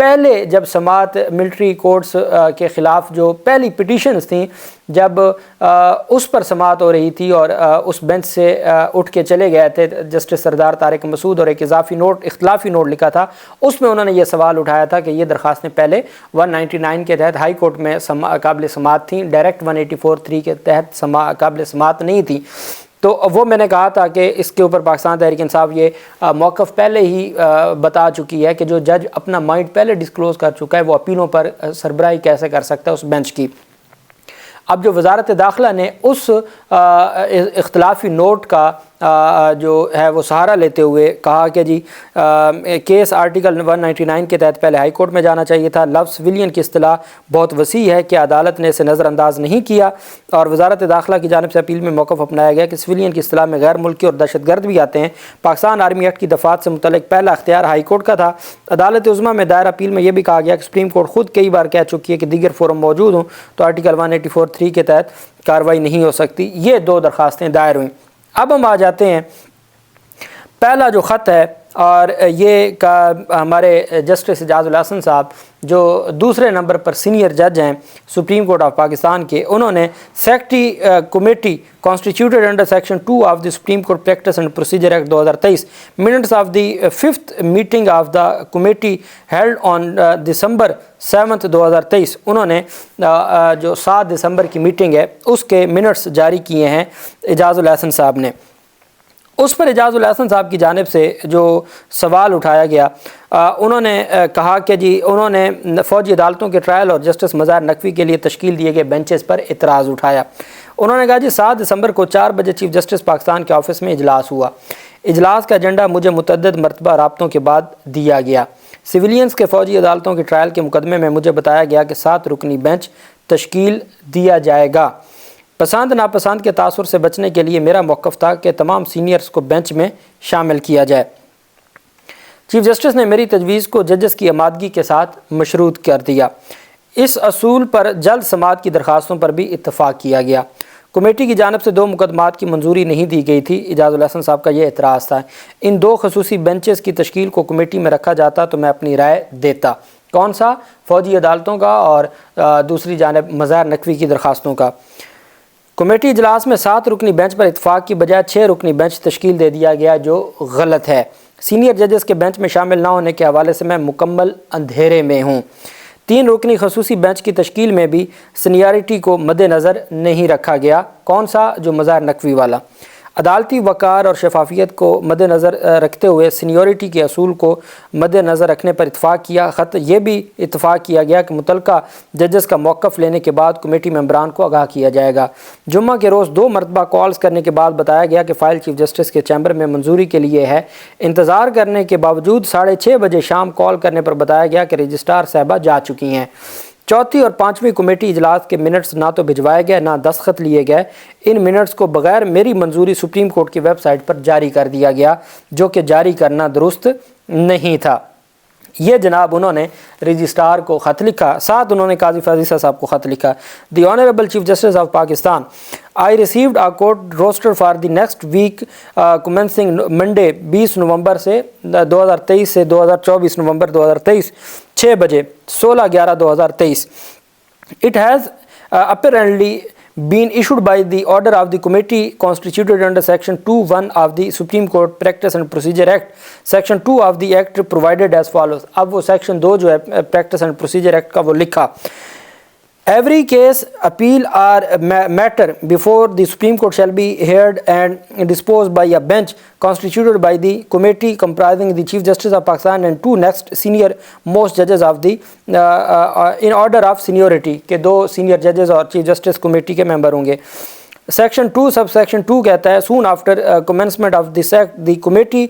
پہلے جب سماعت ملٹری کورٹس کے خلاف جو پہلی پٹیشنز تھیں، جب اس پر سماعت ہو رہی تھی اور اس بینچ سے اٹھ کے چلے گئے تھے جسٹس سردار طارق مسعود اور ایک اختلافی نوٹ لکھا تھا، اس میں انہوں نے یہ سوال اٹھایا تھا کہ یہ درخواستیں پہلے 199 کے تحت ہائی کورٹ میں قابل سماعت تھیں، ڈائریکٹ 184(3) کے تحت قابل سماعت نہیں تھیں۔ تو وہ میں نے کہا تھا کہ اس کے اوپر پاکستان تحریک انصاف یہ موقف پہلے ہی بتا چکی ہے کہ جو جج اپنا مائنڈ پہلے ڈسکلوز کر چکا ہے وہ اپیلوں پر سربراہی کیسے کر سکتا ہے اس بینچ کی۔ اب جو وزارت داخلہ نے اس اختلافی نوٹ کا جو ہے وہ سہارا لیتے ہوئے کہا کہ جی کیس آرٹیکل 199 کے تحت پہلے ہائی کورٹ میں جانا چاہیے تھا، لفظ سویلین کی اصطلاح بہت وسیع ہے کہ عدالت نے اسے نظر انداز نہیں کیا، اور وزارت داخلہ کی جانب سے اپیل میں موقف اپنایا گیا کہ سویلین کی اصطلاح میں غیر ملکی اور دہشت گرد بھی آتے ہیں۔ پاکستان آرمی ایکٹ کی دفعات سے متعلق پہلا اختیار ہائی کورٹ کا تھا۔ عدالت عظمیٰ میں دائر اپیل میں یہ بھی کہا گیا کہ سپریم کورٹ خود کئی بار کہہ چکی ہے کہ دیگر فورم موجود ہوں تو آرٹیکل 184(3) کے تحت کارروائی نہیں ہو سکتی۔ یہ دو درخواستیں دائر ہوئیں۔ اب ہم آ جاتے ہیں پہلا جو خط ہے، اور یہ ہمارے جسٹس اعجاز الحسن صاحب جو دوسرے نمبر پر سینئر جج ہیں سپریم کورٹ آف پاکستان کے، انہوں نے secretary committee constituted under section 2 of the Supreme Court practice and procedure act 2023 minutes of the 5th meeting of the committee held on December 7th 2023، انہوں نے جو 7 دسمبر کی میٹنگ ہے اس کے منٹس جاری کیے ہیں اعجاز الحسن صاحب نے۔ اس پر اعجاز الحسن صاحب کی جانب سے جو سوال اٹھایا گیا، انہوں نے کہا کہ جی انہوں نے فوجی عدالتوں کے ٹرائل اور جسٹس مظاہر نقوی کے لیے تشکیل دیے گئے بینچز پر اعتراض اٹھایا۔ انہوں نے کہا جی 7 دسمبر کو 4 بجے چیف جسٹس پاکستان کے آفس میں اجلاس ہوا۔ اجلاس کا ایجنڈا مجھے متعدد مرتبہ رابطوں کے بعد دیا گیا۔ سویلینز کے فوجی عدالتوں کے ٹرائل کے مقدمے میں مجھے بتایا گیا کہ 7 رکنی بینچ تشکیل دیا جائے گا۔ پسند ناپسند کے تاثر سے بچنے کے لیے میرا موقف تھا کہ تمام سینئرز کو بینچ میں شامل کیا جائے۔ چیف جسٹس نے میری تجویز کو ججز کی آمادگی کے ساتھ مشروط کر دیا۔ اس اصول پر جلد سماعت کی درخواستوں پر بھی اتفاق کیا گیا۔ کمیٹی کی جانب سے 2 مقدمات کی منظوری نہیں دی گئی تھی۔ اعجاز الحسن صاحب کا یہ اعتراض تھا، ان 2 خصوصی بینچز کی تشکیل کو کمیٹی میں رکھا جاتا تو میں اپنی رائے دیتا۔ کون سا؟ فوجی عدالتوں کا اور دوسری جانب مظاہر نقوی کی درخواستوں کا۔ کمیٹی اجلاس میں 7 رکنی بینچ پر اتفاق کی بجائے 6 رکنی بینچ تشکیل دے دیا گیا جو غلط ہے۔ سینئر ججز کے بینچ میں شامل نہ ہونے کے حوالے سے میں مکمل اندھیرے میں ہوں۔ 3 رکنی خصوصی بینچ کی تشکیل میں بھی سینیارٹی کو مد نظر نہیں رکھا گیا۔ کون سا؟ جو مظاہر نقوی والا۔ عدالتی وقار اور شفافیت کو مد نظر رکھتے ہوئے سینیورٹی کے اصول کو مد نظر رکھنے پر اتفاق کیا۔ خط یہ بھی اتفاق کیا گیا کہ متعلقہ ججز کا موقف لینے کے بعد کمیٹی ممبران کو آگاہ کیا جائے گا۔ جمعہ کے روز 2 مرتبہ کالز کرنے کے بعد بتایا گیا کہ فائل چیف جسٹس کے چیمبر میں منظوری کے لیے ہے۔ انتظار کرنے کے باوجود 6:30 بجے شام کال کرنے پر بتایا گیا کہ رجسٹرار صاحبہ جا چکی ہیں۔ 4تھی اور 5ویں کمیٹی اجلاس کے منٹس نہ تو بھجوائے گئے نہ دستخط لیے گئے۔ ان منٹس کو بغیر میری منظوری سپریم کورٹ کی ویب سائٹ پر جاری کر دیا گیا، جو کہ جاری کرنا درست نہیں تھا۔ یہ جناب انہوں نے رجسٹرار کو خط لکھا، ساتھ انہوں نے قاضی فیض صاحب کو خط لکھا۔ دی honourable chief justice of Pakistan, I received a court roster for the next week commencing Monday 20 نومبر سے 2023 سے 24 نومبر 2023 6 بجے 16/11/2023۔ It has apparently been issued by the order of the committee constituted under section 2(1) of the Supreme Court Practice and Procedure Act. Section 2 of the Act provided as follows۔ اب وہ section 2 جو ہے Practice and Procedure Act کا وہ لکھا، Every case, appeal or matter before the Supreme Court shall be heard and disposed by a bench constituted by the committee comprising the Chief Justice of Pakistan and 2 next senior most judges of the in order of seniority کہ 2 senior judges اور Chief Justice committee کے ممبر ہوں گے۔ Section 2 subsection 2 کہتا ہے soon after commencement of the committee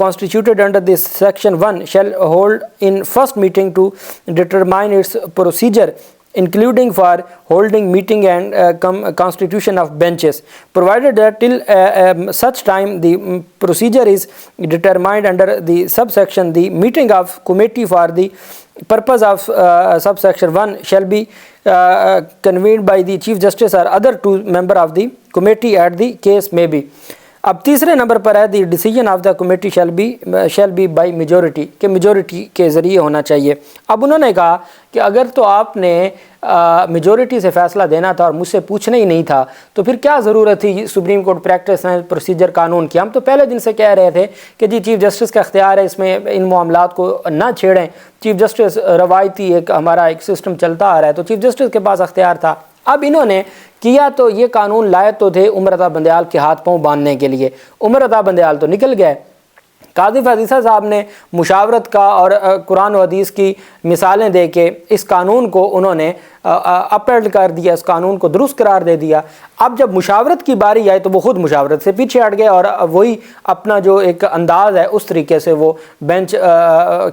constituted under this section 1 shall hold in first meeting to determine its procedure including for holding meeting and constitution of benches, provided that till such time the procedure is determined under the subsection, the meeting of committee for the purpose of subsection 1 shall be convened by the Chief Justice or other 2 member of the committee at the case may be۔ اب تیسرے نمبر پر ہے the decision of the committee shall be by majority, کہ majority کے ذریعے ہونا چاہیے۔ اب انہوں نے کہا کہ اگر تو آپ نے میجورٹی سے فیصلہ دینا تھا اور مجھ سے پوچھنا ہی نہیں تھا تو پھر کیا ضرورت تھی supreme Court practice and procedure قانون کی؟ ہم تو پہلے دن سے کہہ رہے تھے کہ جی چیف جسٹس کا اختیار ہے، اس میں ان معاملات کو نہ چھیڑیں، چیف جسٹس روایتی ہمارا ایک سسٹم چلتا آ رہا ہے، تو چیف جسٹس کے پاس اختیار تھا۔ اب انہوں نے کیا تو یہ قانون لائے تو تھے عمر عطا بندیال کے ہاتھ پاؤں باندھنے کے لیے، عمر عطا بندیال تو نکل گئے۔ قاضی فیض صاحب نے مشاورت کا اور قرآن و حدیث کی مثالیں دے کے اس قانون کو انہوں نے اپیلڈ کر دیا، اس قانون کو درست قرار دے دیا۔ اب جب مشاورت کی باری آئی تو وہ خود مشاورت سے پیچھے ہٹ گئے اور وہی اپنا جو ایک انداز ہے اس طریقے سے وہ بینچ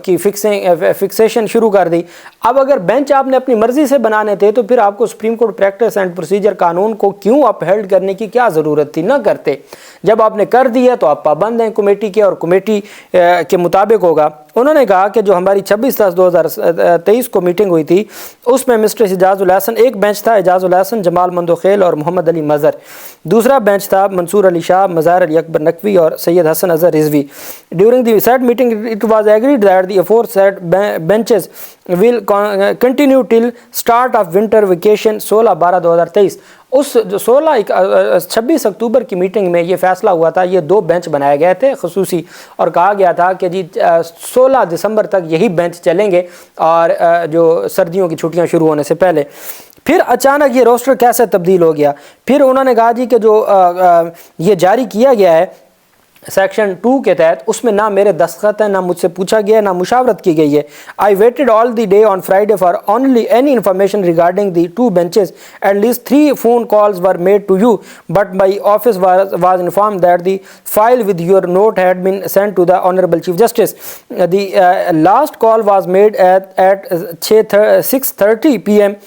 کی فکسیشن شروع کر دی۔ اب اگر بینچ آپ نے اپنی مرضی سے بنانے تھے تو پھر آپ کو supreme Court practice and procedure قانون کو کیوں اپہیلڈ کرنے کی کیا ضرورت تھی؟ نہ کرتے۔ جب آپ نے کر دیا تو آپ پابند ہیں کمیٹی کے، اور کمیٹی کے مطابق ہوگا۔ انہوں نے کہا کہ جو ہماری 26/10/2023 کو میٹنگ ہوئی تھی اس میں مسٹر اعجاز الحسن، ایک بینچ تھا اعجاز الحسن، جمال مندوخیل اور محمد علی مظہر، دوسرا بینچ تھا منصور علی شاہ، مظاہر علی اکبر نقوی اور Syed Hasan Azhar Rizvi. During the said meeting it was agreed that the aforesaid benches will continue till start of winter vacation 16/12/2023۔ اس جو 26 اکتوبر کی میٹنگ میں یہ فیصلہ ہوا تھا، یہ 2 بینچ بنائے گئے تھے خصوصی، اور کہا گیا تھا کہ جی 16 دسمبر تک یہی بینچ چلیں گے، اور جو سردیوں کی چھٹیاں شروع ہونے سے پہلے۔ پھر اچانک یہ روسٹر کیسے تبدیل ہو گیا؟ پھر انہوں نے کہا جی کہ جو یہ جاری کیا گیا ہے سیکشن 2 کے تحت، اس میں نہ میرے دستخط ہیں، نہ مجھ سے پوچھا گیا ہے، نہ مشاورت کی گئی ہے۔ I waited all the day on Friday for only any information regarding the 2 benches. At least 3 phone calls were made to you, but my office was informed that the file with your note had been sent to the Honorable Chief Justice. The last call was made at 6:30 p.m.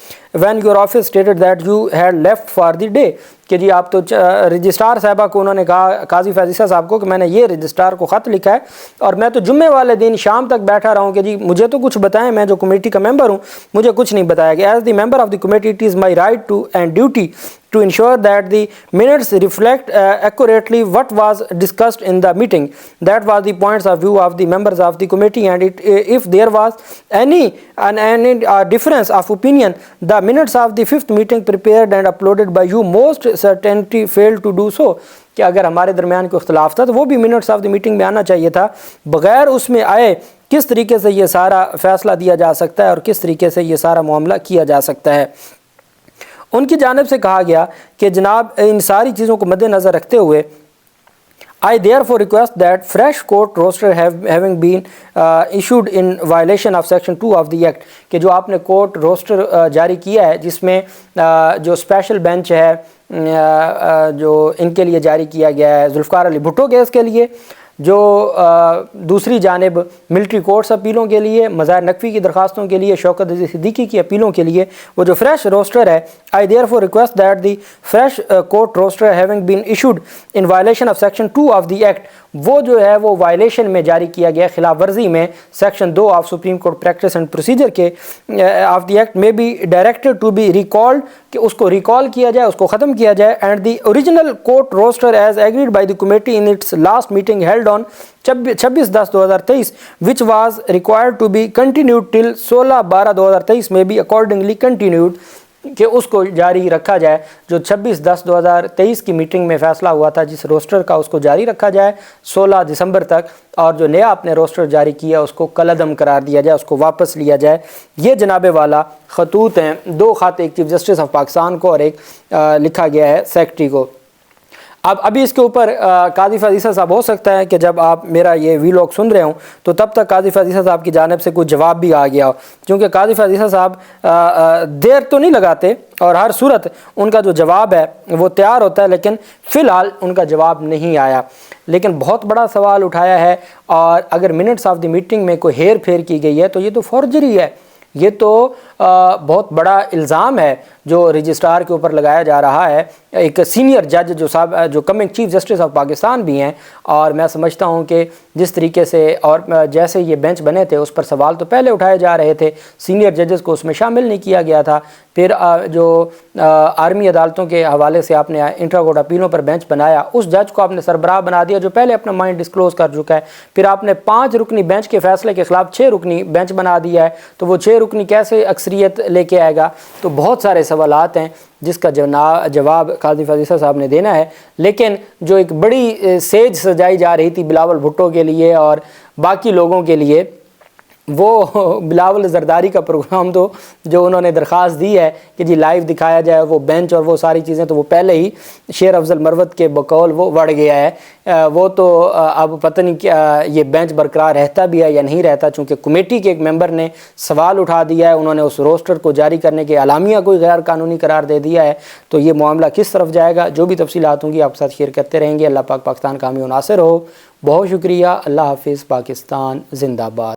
when your office stated that you had left for the day. کہ جی آپ تو registrar صاحبہ کو انہوں نے کہا، قاضی فیض صاحب کو، کہ میں نے یہ رجسٹرار کو خط لکھا ہے اور میں تو جمعے والے دن شام تک بیٹھا رہا ہوں کہ جی مجھے تو کچھ بتائیں، میں جو کمیٹی کا ممبر ہوں مجھے کچھ نہیں بتایا گیا۔ As the member of the committee it is my right to and duty to ensure that the minutes reflect accurately what was discussed in the meeting. That was the points of view of the members of the committee, and if there was any difference of opinion, the minutes of the 5th meeting prepared and uploaded by you most certainly failed to do so. کہ اگر ہمارے درمیان کوئی اختلاف تھا تو وہ بھی منٹس آف دی میٹنگ میں آنا چاہیے تھا، بغیر اس میں آئے کس طریقے سے یہ سارا فیصلہ دیا جا سکتا ہے اور کس طریقے سے یہ سارا معاملہ کیا جا سکتا ہے۔ ان کی جانب سے کہا گیا کہ جناب ان ساری چیزوں کو مد نظر رکھتے ہوئے I therefore request that fresh court roster having been issued in violation of section 2 of the act، کہ جو آپ نے کورٹ روسٹر جاری کیا ہے جس میں جو اسپیشل بینچ ہے جو ان کے لیے جاری کیا گیا ہے ذوالفقار علی بھٹو کیس کے لیے، جو دوسری جانب ملٹری کورٹس اپیلوں کے لیے، مظاہر نقوی کی درخواستوں کے لیے، شوکت عزیز صدیقی کی اپیلوں کے لیے، وہ جو فریش روسٹر ہے I therefore request that the fresh court roster having been issued in violation of section 2 of the act، وہ جو ہے وہ وائلیشن میں جاری کیا گیا، خلاف ورزی میں section 2 of supreme Court practice and procedure کے آف دی ایکٹ میں بھی ڈائریکٹڈ ٹو بی ریکالڈ، کہ اس کو ریکال کیا جائے، اس کو ختم کیا جائے، and the original court roster as agreed by the committee in its last meeting held on 26/10/2023 which was required to be continued till 16/12/2023 میں بھی accordingly continued، کہ اس کو جاری رکھا جائے، جو 26/10/2023 کی میٹنگ میں فیصلہ ہوا تھا جس روسٹر کا اس کو جاری رکھا جائے 16 دسمبر تک، اور جو نیا آپ نے روسٹر جاری کیا اس کو کالعدم قرار دیا جائے، اس کو واپس لیا جائے۔ یہ جناب والا خطوط ہیں، 2 خط، ایک چیف جسٹس آف پاکستان کو اور ایک لکھا گیا ہے سیکرٹری کو۔ ابھی اس کے اوپر قاضی فیض صاحب ہو سکتا ہے کہ جب آپ میرا یہ ویلاگ سن رہے ہوں تو تب تک قاضی فیض صاحب کی جانب سے کوئی جواب بھی آ گیا ہو، کیونکہ قاضی فیض صاحب دیر تو نہیں لگاتے اور ہر صورت ان کا جو جواب ہے وہ تیار ہوتا ہے، لیکن فی الحال ان کا جواب نہیں آیا۔ لیکن بہت بڑا سوال اٹھایا ہے، اور اگر منٹس آف دی میٹنگ میں کوئی ہیر پھیر کی گئی ہے تو یہ تو فورجری ہے، یہ تو بہت بڑا الزام ہے جو رجسٹرار کے اوپر لگایا جا رہا ہے، ایک سینئر جج جو coming chief justice of Pakistan بھی ہیں، اور میں سمجھتا ہوں کہ جس طریقے سے اور جیسے یہ بینچ بنے تھے اس پر سوال تو پہلے اٹھائے جا رہے تھے، سینئر ججز کو اس میں شامل نہیں کیا گیا تھا. پھر جو آرمی عدالتوں کے حوالے سے آپ نے انٹرا کورٹ اپیلوں پر بینچ بنایا، اس جج کو آپ نے سربراہ بنا دیا جو پہلے اپنا مائنڈ ڈسکلوز کر چکا ہے. پھر آپ نے 5 رکنی بینچ کے فیصلے کے خلاف 6 رکنی بینچ بنا دیا ہے، تو وہ 6 رکنی کیسے اکثریت لے کے آئے گا؟ تو بہت سارے سوالات ہیں جس کا جواب قاضی فاضل صاحب نے دینا ہے. لیکن جو ایک بڑی سیج سجائی جا رہی تھی بلاول بھٹو کے لیے اور باقی لوگوں کے لیے، وہ بلاول زرداری کا پروگرام تو جو انہوں نے درخواست دی ہے کہ جی لائیو دکھایا جائے، وہ بینچ اور وہ ساری چیزیں، تو وہ پہلے ہی شیر افضل مروت کے بقول وہ وڑ گیا ہے. وہ تو اب پتہ نہیں کیا یہ بینچ برقرار رہتا بھی ہے یا نہیں رہتا، چونکہ کمیٹی کے ایک ممبر نے سوال اٹھا دیا ہے، انہوں نے اس روسٹر کو جاری کرنے کے اعلامیہ کو غیر قانونی قرار دے دیا ہے. تو یہ معاملہ کس طرف جائے گا؟ جو بھی تفصیلات ہوں گی آپ کے ساتھ شیئر کرتے رہیں گے. اللہ پاک پاکستان کامیاب و ناصر ہو. بہت شکریہ. اللہ حافظ. پاکستان زندہ باد.